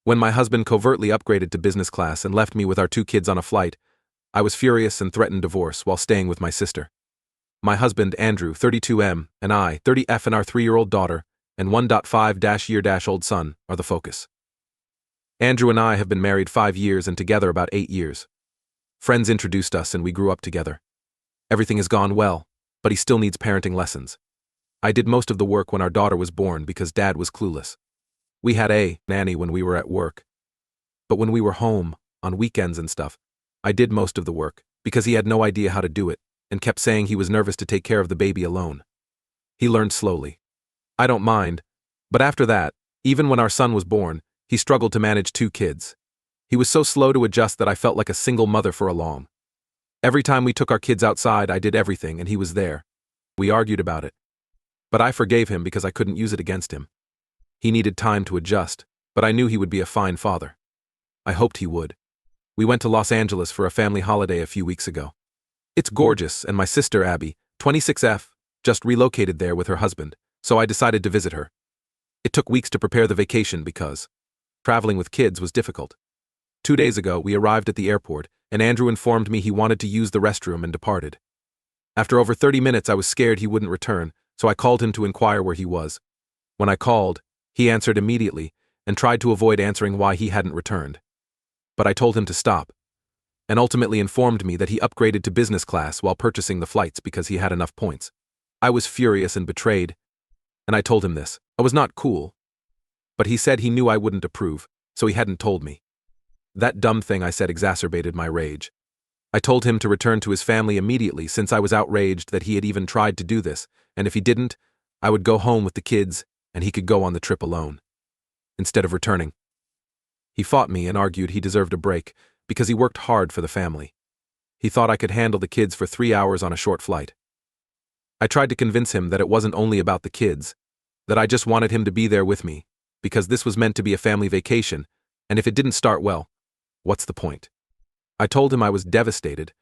When my husband covertly upgraded to business class and left me with our 2 kids on a flight, I was furious and threatened divorce while staying with my sister. My husband, Andrew, 32M, and I, 30F, and our 3-year-old daughter, and 1.5-year-old son, are the focus. Andrew and I have been married 5 years and together about 8 years. Friends introduced us and we grew up together. Everything has gone well, but he still needs parenting lessons. I did most of the work when our daughter was born because Dad was clueless. We had a nanny when we were at work. But when we were home, on weekends and stuff, I did most of the work because he had no idea how to do it and kept saying he was nervous to take care of the baby alone. He learned slowly. I don't mind, but after that, even when our son was born, he struggled to manage 2 kids. He was so slow to adjust that I felt like a single mother for a long. Every time we took our kids outside, I did everything and he was there. We argued about it. But I forgave him because I couldn't use it against him. He needed time to adjust, but I knew he would be a fine father. I hoped he would. We went to Los Angeles for a family holiday a few weeks ago. It's gorgeous, and my sister Abby, 26F, just relocated there with her husband, so I decided to visit her. It took weeks to prepare the vacation because traveling with kids was difficult. 2 days ago, we arrived at the airport, and Andrew informed me he wanted to use the restroom and departed. After over 30 minutes, I was scared he wouldn't return, so I called him to inquire where he was. When I called, he answered immediately and tried to avoid answering why he hadn't returned. But I told him to stop, and ultimately informed me that he upgraded to business class while purchasing the flights because he had enough points. I was furious and betrayed, and I told him this. I was not cool. But he said he knew I wouldn't approve, so he hadn't told me. That dumb thing I said exacerbated my rage. I told him to return to his family immediately since I was outraged that he had even tried to do this, and if he didn't, I would go home with the kids and he could go on the trip alone. Instead of returning. He fought me and argued he deserved a break because he worked hard for the family. He thought I could handle the kids for 3 hours on a short flight. I tried to convince him that it wasn't only about the kids, that I just wanted him to be there with me, because this was meant to be a family vacation, and if it didn't start well, what's the point? I told him I was devastated,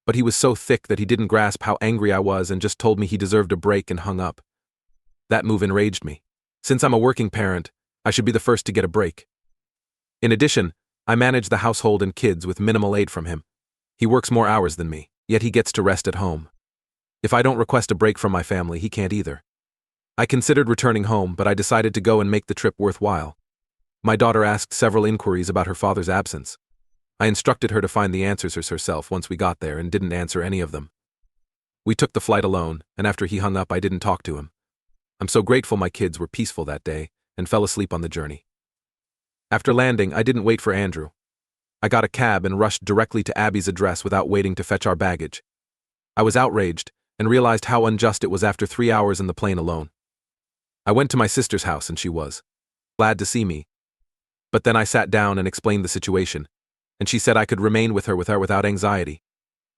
but he was so thick that he didn't grasp how angry I was and just told me he deserved a break and hung up. That move enraged me. Since I'm a working parent, I should be the first to get a break. In addition, I manage the household and kids with minimal aid from him. He works more hours than me, yet he gets to rest at home. If I don't request a break from my family, he can't either. I considered returning home, but I decided to go and make the trip worthwhile. My daughter asked several inquiries about her father's absence. I instructed her to find the answers herself once we got there and didn't answer any of them. We took the flight alone, and after he hung up, I didn't talk to him. I'm so grateful my kids were peaceful that day and fell asleep on the journey. After landing, I didn't wait for Andrew. I got a cab and rushed directly to Abby's address without waiting to fetch our baggage. I was outraged and realized how unjust it was after 3 hours in the plane alone. I went to my sister's house and she was glad to see me. But then I sat down and explained the situation, and she said I could remain with her without anxiety.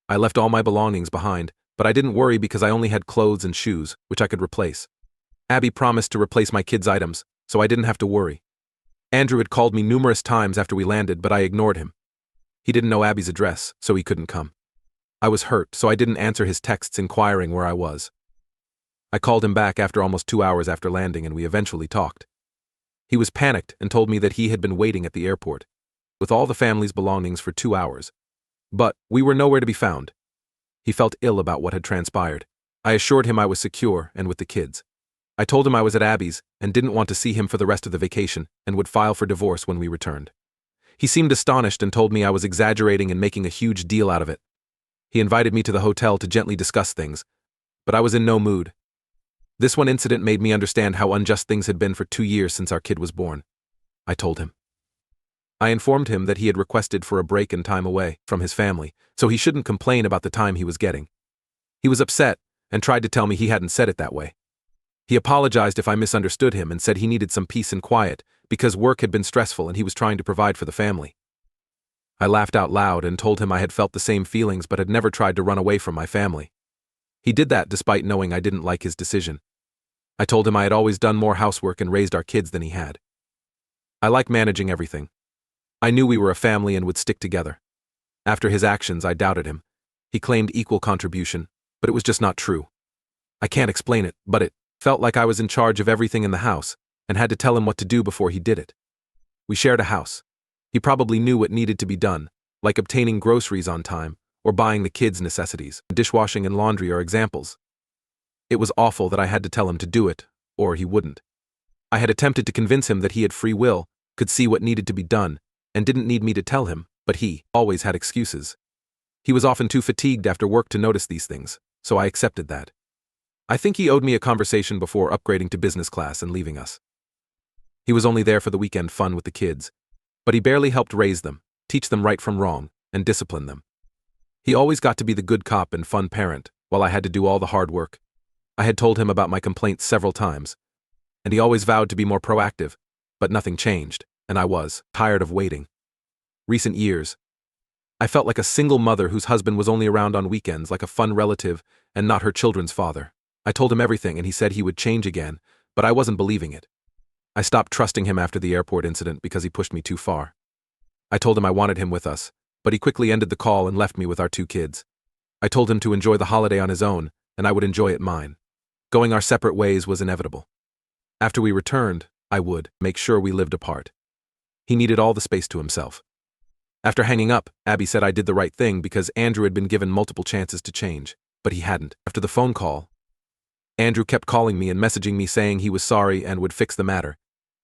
I left all my belongings behind, but I didn't worry because I only had clothes and shoes, which I could replace. Abby promised to replace my kids' items, so I didn't have to worry. Andrew had called me numerous times after we landed, but I ignored him. He didn't know Abby's address, so he couldn't come. I was hurt, so I didn't answer his texts inquiring where I was. I called him back after almost 2 hours after landing, and we eventually talked. He was panicked and told me that he had been waiting at the airport with all the family's belongings for 2 hours. But we were nowhere to be found. He felt ill about what had transpired. I assured him I was secure and with the kids. I told him I was at Abby's and didn't want to see him for the rest of the vacation and would file for divorce when we returned. He seemed astonished and told me I was exaggerating and making a huge deal out of it. He invited me to the hotel to gently discuss things, but I was in no mood. This one incident made me understand how unjust things had been for 2 years since our kid was born. I told him. I informed him that he had requested for a break and time away from his family, so he shouldn't complain about the time he was getting. He was upset and tried to tell me he hadn't said it that way. He apologized if I misunderstood him and said he needed some peace and quiet because work had been stressful and he was trying to provide for the family. I laughed out loud and told him I had felt the same feelings but had never tried to run away from my family. He did that despite knowing I didn't like his decision. I told him I had always done more housework and raised our kids than he had. I like managing everything. I knew we were a family and would stick together. After his actions, I doubted him. He claimed equal contribution, but it was just not true. I can't explain it, but it felt like I was in charge of everything in the house and had to tell him what to do before he did it. We shared a house. He probably knew what needed to be done, like obtaining groceries on time, or buying the kids' necessities. Dishwashing and laundry are examples. It was awful that I had to tell him to do it, or he wouldn't. I had attempted to convince him that he had free will, could see what needed to be done, and didn't need me to tell him, but he always had excuses. He was often too fatigued after work to notice these things, so I accepted that. I think he owed me a conversation before upgrading to business class and leaving us. He was only there for the weekend fun with the kids, but he barely helped raise them, teach them right from wrong, and discipline them. He always got to be the good cop and fun parent, while I had to do all the hard work. I had told him about my complaints several times, and he always vowed to be more proactive, but nothing changed, and I was tired of waiting. Recent years, I felt like a single mother whose husband was only around on weekends, like a fun relative and not her children's father. I told him everything and he said he would change again, but I wasn't believing it. I stopped trusting him after the airport incident because he pushed me too far. I told him I wanted him with us, but he quickly ended the call and left me with our 2 kids. I told him to enjoy the holiday on his own, and I would enjoy it mine. Going our separate ways was inevitable. After we returned, I would make sure we lived apart. He needed all the space to himself. After hanging up, Abby said I did the right thing because Andrew had been given multiple chances to change, but he hadn't. After the phone call, Andrew kept calling me and messaging me saying he was sorry and would fix the matter,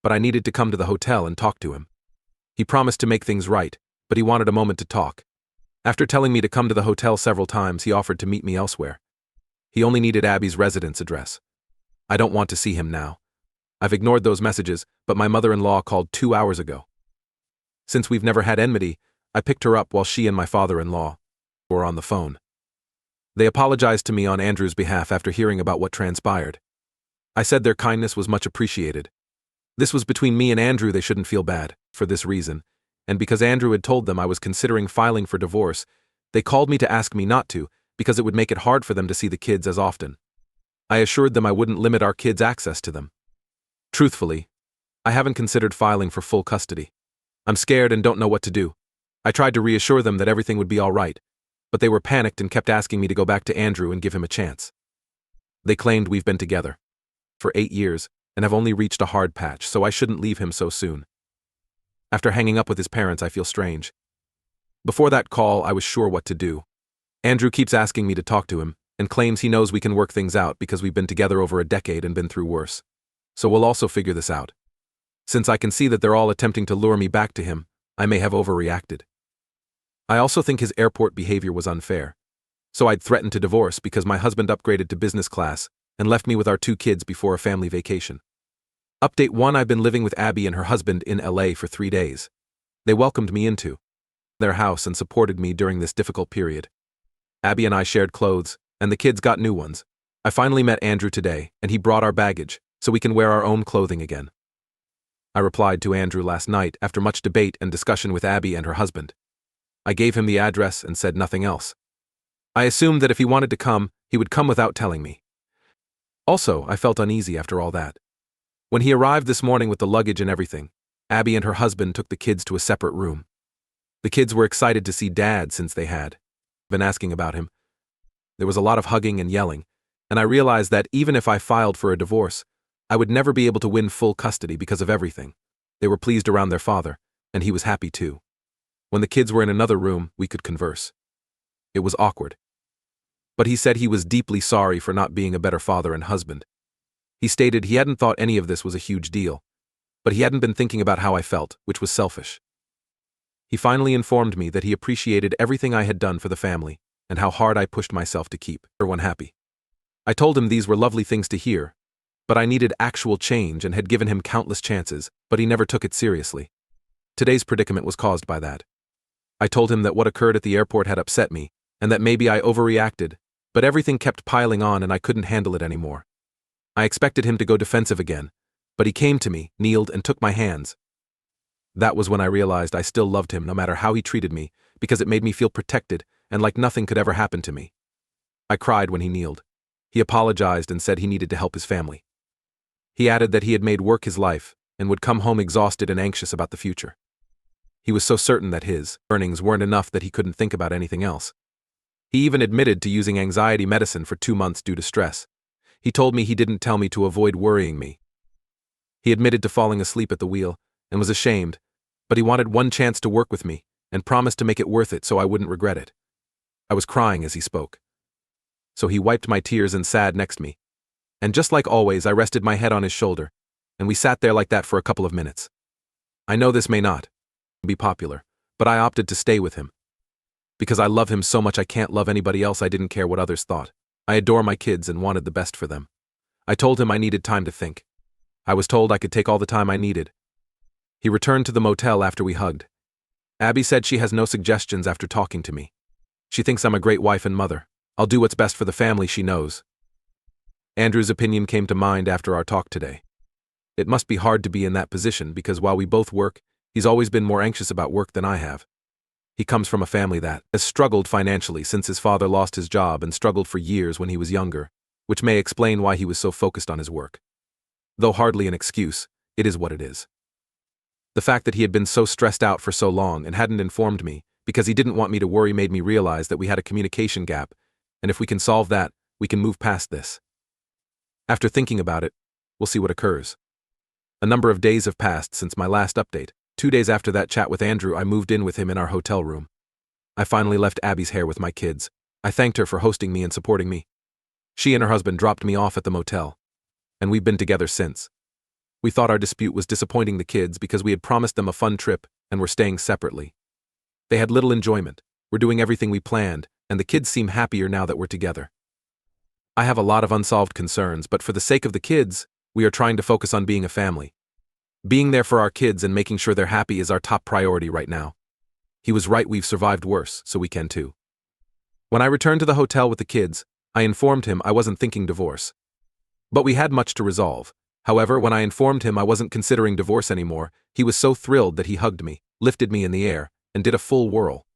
but I needed to come to the hotel and talk to him. He promised to make things right, but he wanted a moment to talk. After telling me to come to the hotel several times, he offered to meet me elsewhere. He only needed Abby's residence address. I don't want to see him now. I've ignored those messages, but my mother-in-law called 2 hours ago. Since we've never had enmity, I picked her up while she and my father-in-law were on the phone. They apologized to me on Andrew's behalf after hearing about what transpired. I said their kindness was much appreciated. This was between me and Andrew. They shouldn't feel bad, for this reason, and because Andrew had told them I was considering filing for divorce, they called me to ask me not to, because it would make it hard for them to see the kids as often. I assured them I wouldn't limit our kids' access to them. Truthfully, I haven't considered filing for full custody. I'm scared and don't know what to do. I tried to reassure them that everything would be all right, but they were panicked and kept asking me to go back to Andrew and give him a chance. They claimed we've been together for 8 years and have only reached a hard patch, so I shouldn't leave him so soon. After hanging up with his parents, I feel strange. Before that call, I was sure what to do. Andrew keeps asking me to talk to him and claims he knows we can work things out because we've been together over a decade and been through worse. So we'll also figure this out. Since I can see that they're all attempting to lure me back to him, I may have overreacted. I also think his airport behavior was unfair. So I'd threatened to divorce because my husband upgraded to business class and left me with our 2 kids before a family vacation. Update 1: I've been living with Abby and her husband in LA for 3 days. They welcomed me into their house and supported me during this difficult period. Abby and I shared clothes, and the kids got new ones. I finally met Andrew today, and he brought our baggage, so we can wear our own clothing again. I replied to Andrew last night after much debate and discussion with Abby and her husband. I gave him the address and said nothing else. I assumed that if he wanted to come, he would come without telling me. Also, I felt uneasy after all that. When he arrived this morning with the luggage and everything, Abby and her husband took the kids to a separate room. The kids were excited to see Dad since they had been asking about him. There was a lot of hugging and yelling, and I realized that even if I filed for a divorce, I would never be able to win full custody because of everything. They were pleased around their father, and he was happy too. When the kids were in another room, we could converse. It was awkward. But he said he was deeply sorry for not being a better father and husband. He stated he hadn't thought any of this was a huge deal, but he hadn't been thinking about how I felt, which was selfish. He finally informed me that he appreciated everything I had done for the family and how hard I pushed myself to keep everyone happy. I told him these were lovely things to hear, but I needed actual change and had given him countless chances, but he never took it seriously. Today's predicament was caused by that. I told him that what occurred at the airport had upset me, and that maybe I overreacted, but everything kept piling on and I couldn't handle it anymore. I expected him to go defensive again, but he came to me, kneeled, and took my hands. That was when I realized I still loved him no matter how he treated me, because it made me feel protected and like nothing could ever happen to me. I cried when he kneeled. He apologized and said he needed to help his family. He added that he had made work his life and would come home exhausted and anxious about the future. He was so certain that his earnings weren't enough that he couldn't think about anything else. He even admitted to using anxiety medicine for 2 months due to stress. He told me he didn't tell me to avoid worrying me. He admitted to falling asleep at the wheel and was ashamed, But he wanted one chance to work with me, and promised to make it worth it so I wouldn't regret it. I was crying as he spoke. So he wiped my tears and sat next to me. And just like always, I rested my head on his shoulder, and we sat there like that for a couple of minutes. I know this may not be popular, but I opted to stay with him. Because I love him so much I can't love anybody else. I didn't care what others thought. I adore my kids and wanted the best for them. I told him I needed time to think. I was told I could take all the time I needed. He returned to the motel after we hugged. Abby said she has no suggestions after talking to me. She thinks I'm a great wife and mother. I'll do what's best for the family she knows. Andrew's opinion came to mind after our talk today. It must be hard to be in that position because while we both work, he's always been more anxious about work than I have. He comes from a family that has struggled financially since his father lost his job and struggled for years when he was younger, which may explain why he was so focused on his work. Though hardly an excuse, it is what it is. The fact that he had been so stressed out for so long and hadn't informed me because he didn't want me to worry made me realize that we had a communication gap, and if we can solve that, we can move past this. After thinking about it, we'll see what occurs. A number of days have passed since my last update. 2 days after that chat with Andrew, I moved in with him in our hotel room. I finally left Abby's hair with my kids. I thanked her for hosting me and supporting me. She and her husband dropped me off at the motel, and we've been together since. We thought our dispute was disappointing the kids because we had promised them a fun trip and were staying separately. They had little enjoyment. We're doing everything we planned, and the kids seem happier now that we're together. I have a lot of unsolved concerns, but for the sake of the kids, we are trying to focus on being a family. Being there for our kids and making sure they're happy is our top priority right now. He was right, we've survived worse, so we can too. When I returned to the hotel with the kids, I informed him I wasn't thinking divorce. But we had much to resolve. However, when I informed him I wasn't considering divorce anymore, he was so thrilled that he hugged me, lifted me in the air, and did a full whirl.